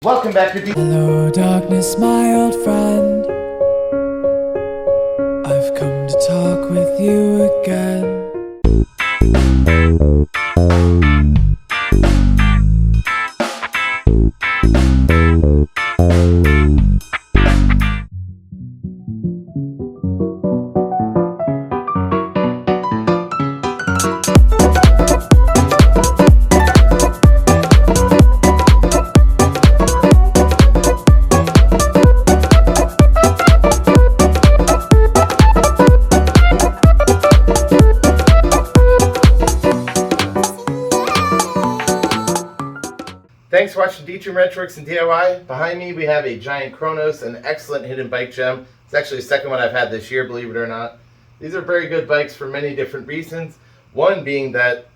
Welcome back to Hello darkness, my old friend. I've come to talk with you again. Thanks for watching D-Trim Retroworks and DIY. Behind me we have a giant KRONOS, an excellent hidden bike gem. It's actually the second one I've had this year, believe it or not. These are very good bikes for many different reasons. One being that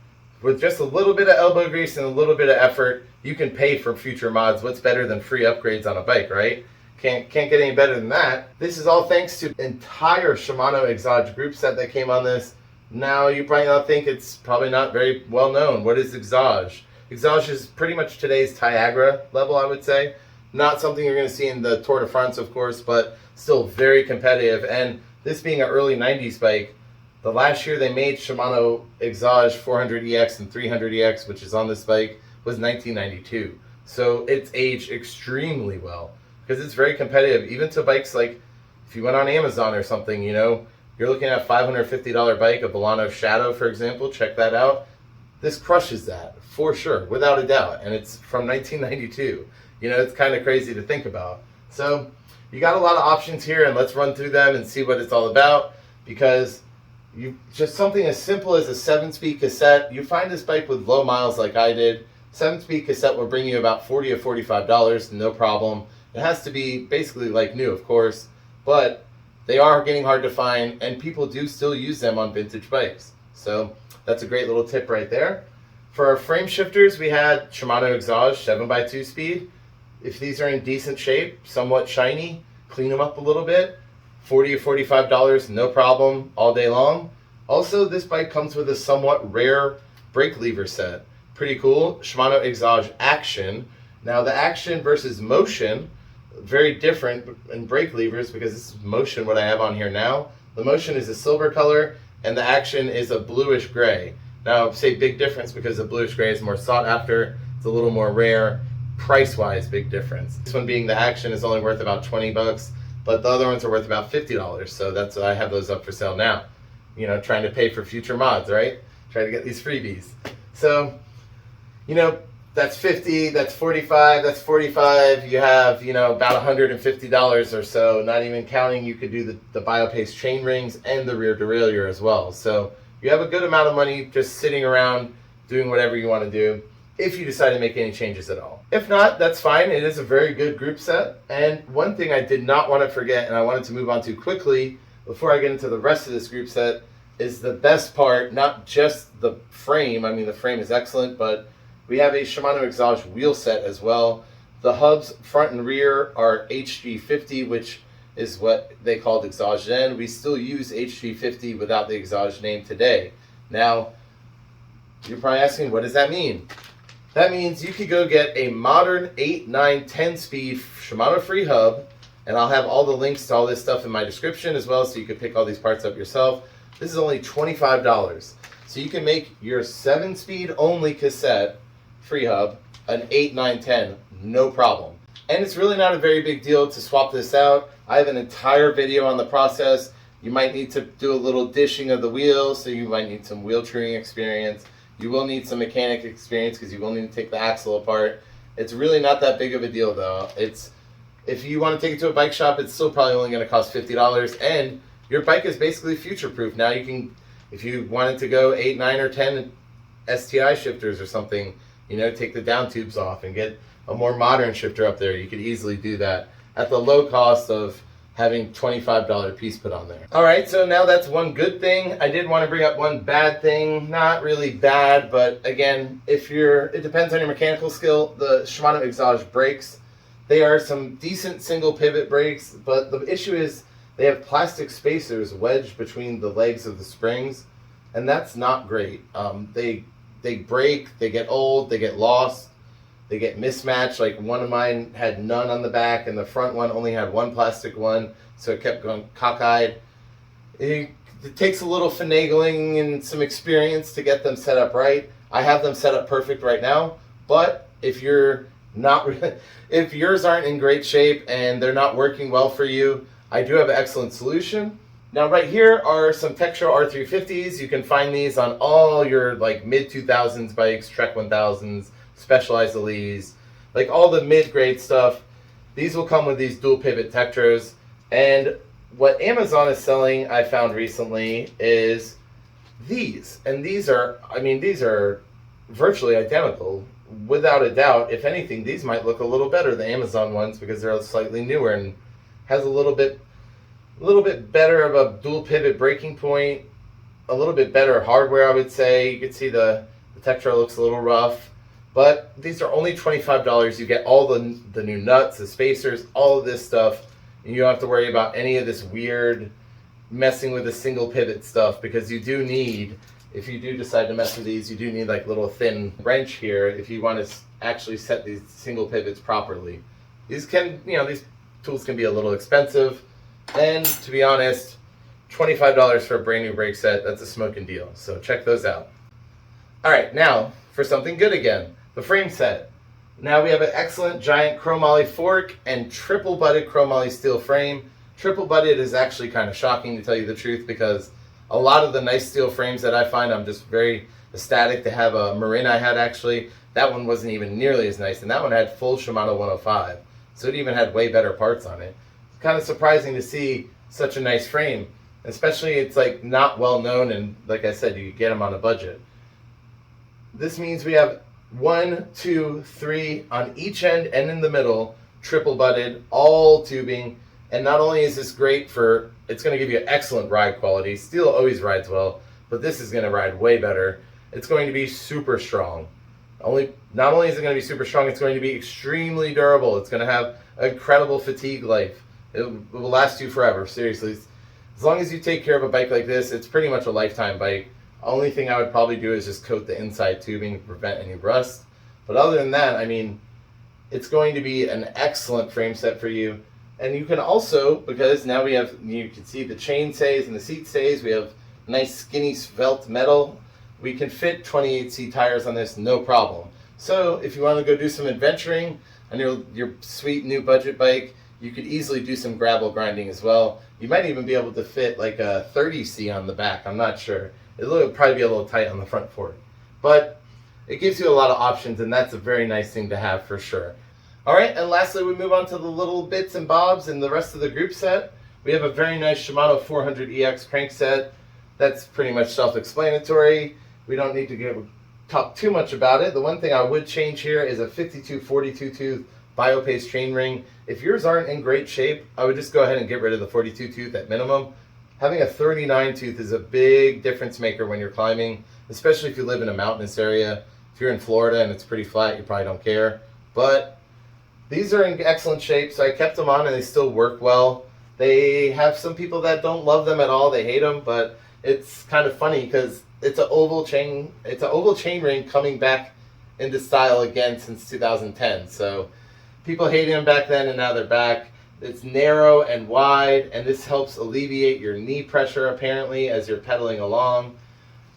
with just a little bit of elbow grease and a little bit of effort, you can pay for future mods. What's better than free upgrades on a bike, right? Can't get any better than that. This is all thanks to the entire SHIMANO EXAGE group set that came on this. Now you probably not think it's probably not very well known. What is EXAGE? EXAGE is pretty much today's Tiagra level, I would say. Not something you're going to see in the Tour de France, of course, but still very competitive. And this being an early 90s bike, the last year they made Shimano EXAGE 400EX and 300EX, which is on this bike, was 1992. So it's aged extremely well because it's very competitive. Even to bikes like, if you went on Amazon or something, you know, you're looking at a $550 bike, a Volano Shadow, for example, check that out. This crushes that, for sure, without a doubt, and it's from 1992. You know, it's kind of crazy to think about. So, you got a lot of options here, and let's run through them and see what it's all about, because you just something as simple as a 7-speed cassette, you find this bike with low miles like I did, 7-speed cassette will bring you about $40 or $45, no problem. It has to be basically like new, of course, but they are getting hard to find, and people do still use them on vintage bikes. So, that's a great little tip right there. For our frame shifters, we had Shimano EXAGE 7x2 speed. If these are in decent shape, somewhat shiny, clean them up a little bit. $40 or $45, no problem, all day long. Also, this bike comes with a somewhat rare brake lever set. Pretty cool. Shimano EXAGE Action. Now, the Action versus Motion, very different in brake levers because this is Motion, what I have on here now. The Motion is a silver color, and the Action is a bluish gray. Now, say big difference because the bluish gray is more sought after, it's a little more rare, price-wise, big difference. This one being the Action is only worth about 20 bucks, but the other ones are worth about $50, so that's why I have those up for sale now. You know, trying to pay for future mods, right? Trying to get these freebies. So, you know, that's 50, that's 45, that's 45, you have, you know, about $150 or so, not even counting you could do the BioPace chain rings and the rear derailleur as well. So you have a good amount of money just sitting around doing whatever you want to do if you decide to make any changes at all. If not, that's fine. It is a very good group set. And one thing I did not want to forget, and I wanted to move on to quickly before I get into the rest of this group set, is the best part, not just the frame. I mean, the frame is excellent, but we have a Shimano EXAGE wheel set as well. The hubs front and rear are HG50, which is what they called EXAGE then. We still use HG50 without the EXAGE name today. Now, you're probably asking, what does that mean? That means you could go get a modern 8, 9, 10-speed Shimano free hub, and I'll have all the links to all this stuff in my description as well, so you can pick all these parts up yourself. This is only $25. So you can make your 7-speed only cassette free hub an 8, 9, 10, no problem. And it's really not a very big deal to swap this out. I have an entire video on the process. You might need to do a little dishing of the wheels, so you might need some wheel truing experience. You will need some mechanic experience because you will need to take the axle apart. It's really not that big of a deal though. If you want to take it to a bike shop, it's still probably only going to cost $50, and your bike is basically future-proof. Now you can, if you wanted to go 8, 9, or 10 STI shifters or something, you know, take the down tubes off and get a more modern shifter up there. You could easily do that at the low cost of having $25 piece put on there. All right, so now that's one good thing. I did want to bring up one bad thing. Not really bad, but again, it depends on your mechanical skill. The Shimano EXAGE brakes, they are some decent single pivot brakes, but the issue is they have plastic spacers wedged between the legs of the springs, and that's not great. They break, they get old, they get lost. They get mismatched. Like one of mine had none on the back, and the front one only had one plastic one, so it kept going cockeyed. It takes a little finagling and some experience to get them set up right. I have them set up perfect right now, but if you're not, if yours aren't in great shape and they're not working well for you, I do have an excellent solution. Now right here are some Tektro R350s. You can find these on all your like mid 2000s bikes, Trek 1000s, Specialized Elites, like all the mid-grade stuff. These will come with these dual pivot Tektros. And what Amazon is selling, I found recently, is these. And these are, I mean, these are virtually identical. Without a doubt, if anything, these might look a little better than Amazon ones because they're slightly newer and has a little bit better of a dual pivot breaking point, a little bit better hardware, I would say. You can see the Tektro looks a little rough, but these are only $25. You get all the new nuts, the spacers, all of this stuff, and you don't have to worry about any of this weird messing with the single pivot stuff, because you do need, if you do decide to mess with these, you do need like little thin wrench here if you want to actually set these single pivots properly. These can, you know, these tools can be a little expensive, and to be honest, $25 for a brand new brake set, that's a smoking deal. So check those out. All right, now for something good again, the frame set. Now we have an excellent giant chromoly fork and triple butted chromoly steel frame. Triple butted is actually kind of shocking, to tell you the truth, because a lot of the nice steel frames that I find, I'm just very ecstatic to have. A Marin I had, actually, that one wasn't even nearly as nice, and that one had full Shimano 105, so it even had way better parts on it. It's kind of surprising to see such a nice frame, especially it's like not well known, and like I said, you get them on a budget. This means we have 1, 2, 3 on each end and in the middle, triple butted, all tubing. And not only is this great for, it's going to give you excellent ride quality. Steel always rides well, but this is going to ride way better. It's going to be super strong. Not only is it going to be super strong, it's going to be extremely durable. It's going to have incredible fatigue life. It will last you forever, seriously. As long as you take care of a bike like this, it's pretty much a lifetime bike. Only thing I would probably do is just coat the inside tubing to prevent any rust. But other than that, I mean, it's going to be an excellent frame set for you. And you can also, because now we have, you can see the chain stays and the seat stays, we have nice skinny svelte metal. We can fit 28C tires on this, no problem. So if you want to go do some adventuring on your sweet new budget bike, you could easily do some gravel grinding as well. You might even be able to fit like a 30C on the back, I'm not sure. It'll probably be a little tight on the front fork. But it gives you a lot of options, and that's a very nice thing to have for sure. All right, and lastly, we move on to the little bits and bobs and the rest of the group set. We have a very nice Shimano 400EX crankset. That's pretty much self-explanatory. We don't need to talk too much about it. The one thing I would change here is a 52-42 tooth Biopace chain ring. If yours aren't in great shape, I would just go ahead and get rid of the 42 tooth at minimum. Having a 39 tooth is a big difference maker when you're climbing, especially if you live in a mountainous area. If you're in Florida and it's pretty flat, you probably don't care. But these are in excellent shape, so I kept them on and they still work well. They have some people that don't love them at all, they hate them, but it's kind of funny because it's an oval chain ring coming back into style again since 2010. So people hated them back then and now they're back. It's narrow and wide, and this helps alleviate your knee pressure apparently as you're pedaling along.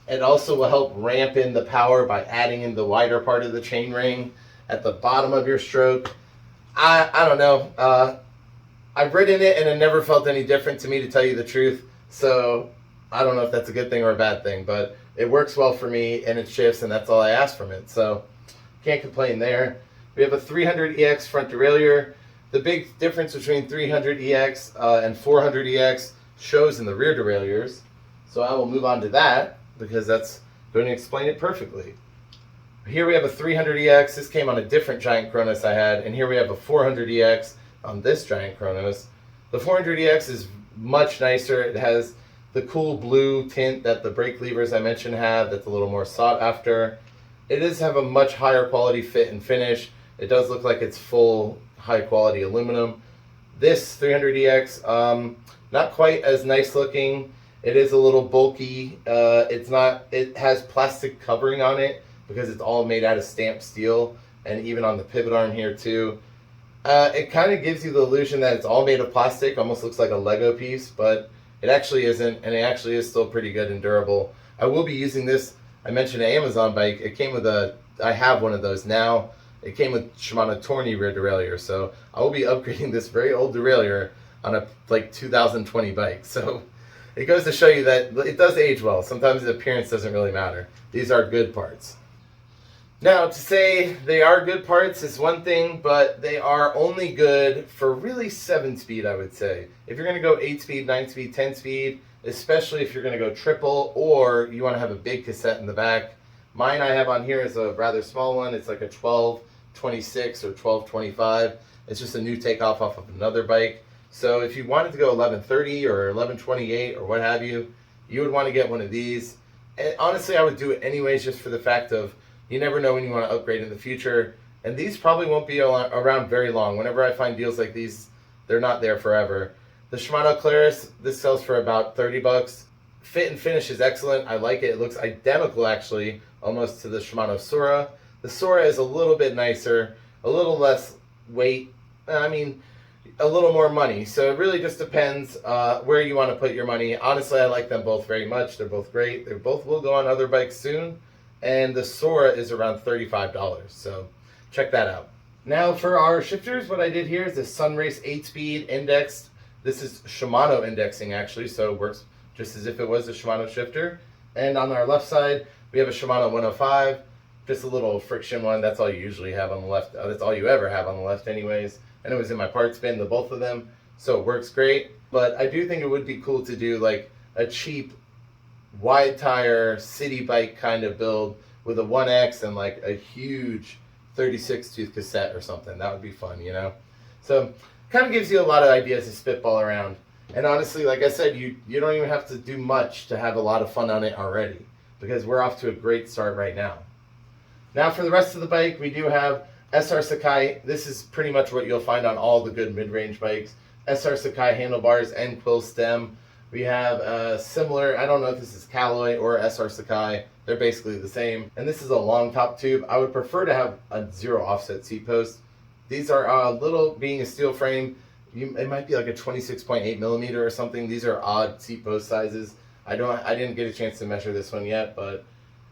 It also will help ramp in the power by adding in the wider part of the chain ring at the bottom of your stroke. I don't know. I've ridden it and it never felt any different to me, to tell you the truth. So I don't know if that's a good thing or a bad thing, but it works well for me and it shifts, and that's all I ask from it. So can't complain there. We have a 300EX front derailleur. The big difference between 300EX and 400EX shows in the rear derailleurs. So I will move on to that because that's going to explain it perfectly. Here we have a 300EX. This came on a different giant KRONOS I had, and here we have a 400EX on this giant KRONOS. The 400EX is much nicer. It has the cool blue tint that the brake levers I mentioned have, that's a little more sought after. It does have a much higher quality fit and finish. It does look like it's full high quality aluminum. This 300EX, not quite as nice looking. It is a little bulky. It has plastic covering on it because it's all made out of stamped steel. and even on the pivot arm here too. It kind of gives you the illusion that it's all made of plastic, almost looks like a Lego piece, but it actually isn't, and it actually is still pretty good and durable. I will be using this. I mentioned an Amazon bike. It came with I have one of those now. It came with Shimano Tourney rear derailleur, so I will be upgrading this very old derailleur on a 2020 bike. So it goes to show you that it does age well. Sometimes the appearance doesn't really matter. These are good parts. Now, to say they are good parts is one thing, but they are only good for really 7-speed, I would say. If you're going to go 8-speed, 9-speed, 10-speed, especially if you're going to go triple or you want to have a big cassette in the back. Mine I have on here is a rather small one. It's like a 1226 or 1225. It's just a new takeoff off of another bike. So if you wanted to go 1130 or 1128 or what have you, you would want to get one of these. And honestly, I would do it anyways just for the fact of you never know when you want to upgrade in the future. And these probably won't be around very long. Whenever I find deals like these, they're not there forever. The Shimano Claris, this sells for about 30 bucks. Fit and finish is excellent. I like it. It looks identical actually, almost to the Shimano Sora. The Sora is a little bit nicer, a little less weight. I mean, a little more money. So it really just depends where you want to put your money. Honestly, I like them both very much. They're both great. They both will go on other bikes soon. And the Sora is around $35. So check that out. Now for our shifters, what I did here is the Sunrace 8-speed indexed. This is Shimano indexing actually, so it works just as if it was a Shimano shifter. And on our left side, we have a Shimano 105, just a little friction one. That's all you usually have on the left. That's all you ever have on the left anyways. And it was in my parts bin, the both of them, so it works great. But I do think it would be cool to do like a cheap wide tire city bike kind of build with a 1X and like a huge 36 tooth cassette or something. That would be fun, you know? So kind of gives you a lot of ideas to spitball around. And honestly, like I said, you don't even have to do much to have a lot of fun on it already, because we're off to a great start right now. Now for the rest of the bike, we do have SR Sakai. This is pretty much what you'll find on all the good mid-range bikes. SR Sakai handlebars and quill stem. We have similar, I don't know if this is Calloy or SR Sakai. They're basically the same. And this is a long top tube. I would prefer to have a 0 offset seat post. These are a little, being a steel frame, it might be like a 26.8 millimeter or something. These are odd seat post sizes. I didn't get a chance to measure this one yet, but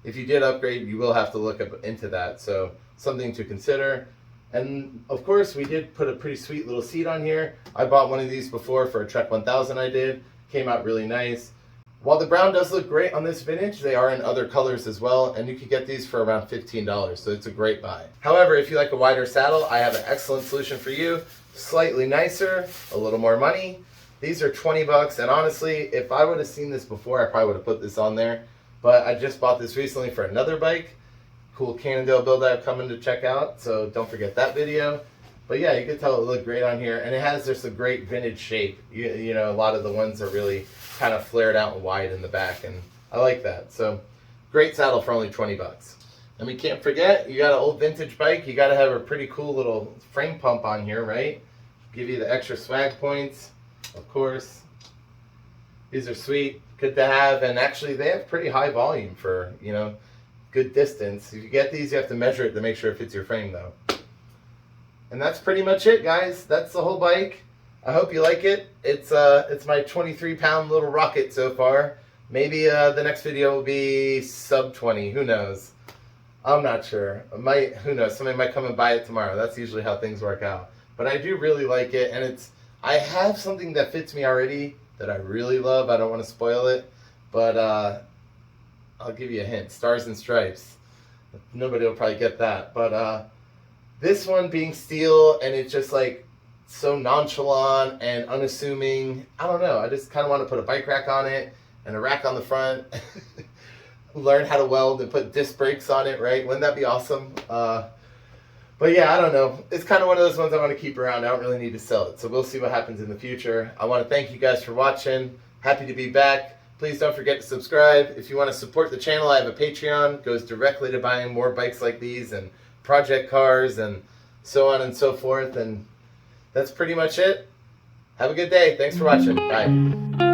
if you did upgrade, you will have to look up into that. So something to consider. And of course, we did put a pretty sweet little seat on here. I bought one of these before for a Trek 1000 I did. Came out really nice. While the brown does look great on this vintage, they are in other colors as well, and you could get these for around $15, so it's a great buy. However, if you like a wider saddle, I have an excellent solution for you. Slightly nicer, a little more money. These are 20 bucks, and honestly, if I would have seen this before, I probably would have put this on there. But I just bought this recently for another bike. Cool Cannondale build I have coming to check out, so don't forget that video. But yeah, you can tell it looked great on here, and it has just a great vintage shape. You know, a lot of the ones are really kind of flared out and wide in the back, and I like that. So great saddle for only 20 bucks. And we can't forget, you got an old vintage bike, you got to have a pretty cool little frame pump on here, right? Give you the extra swag points, of course. These are sweet, good to have, and actually they have pretty high volume for, you know, good distance. If you get these, you have to measure it to make sure it fits your frame though. And that's pretty much it, guys. That's the whole bike. I hope you like it. It's my 23-pound little rocket so far. Maybe the next video will be sub 20. Who knows? I'm not sure. Who knows? Somebody might come and buy it tomorrow. That's usually how things work out. But I do really like it, and I have something that fits me already that I really love. I don't want to spoil it, but I'll give you a hint. Stars and Stripes. Nobody will probably get that, but this one being steel, and it's just like so nonchalant and unassuming. I don't know. I just kind of want to put a bike rack on it and a rack on the front. Learn how to weld and put disc brakes on it, right? Wouldn't that be awesome? But yeah, I don't know. It's kind of one of those ones I want to keep around. I don't really need to sell it. So we'll see what happens in the future. I want to thank you guys for watching. Happy to be back. Please don't forget to subscribe. If you want to support the channel, I have a Patreon. It goes directly to buying more bikes like these and project cars and so on and so forth. And that's pretty much it. Have a good day. Thanks for watching. Bye.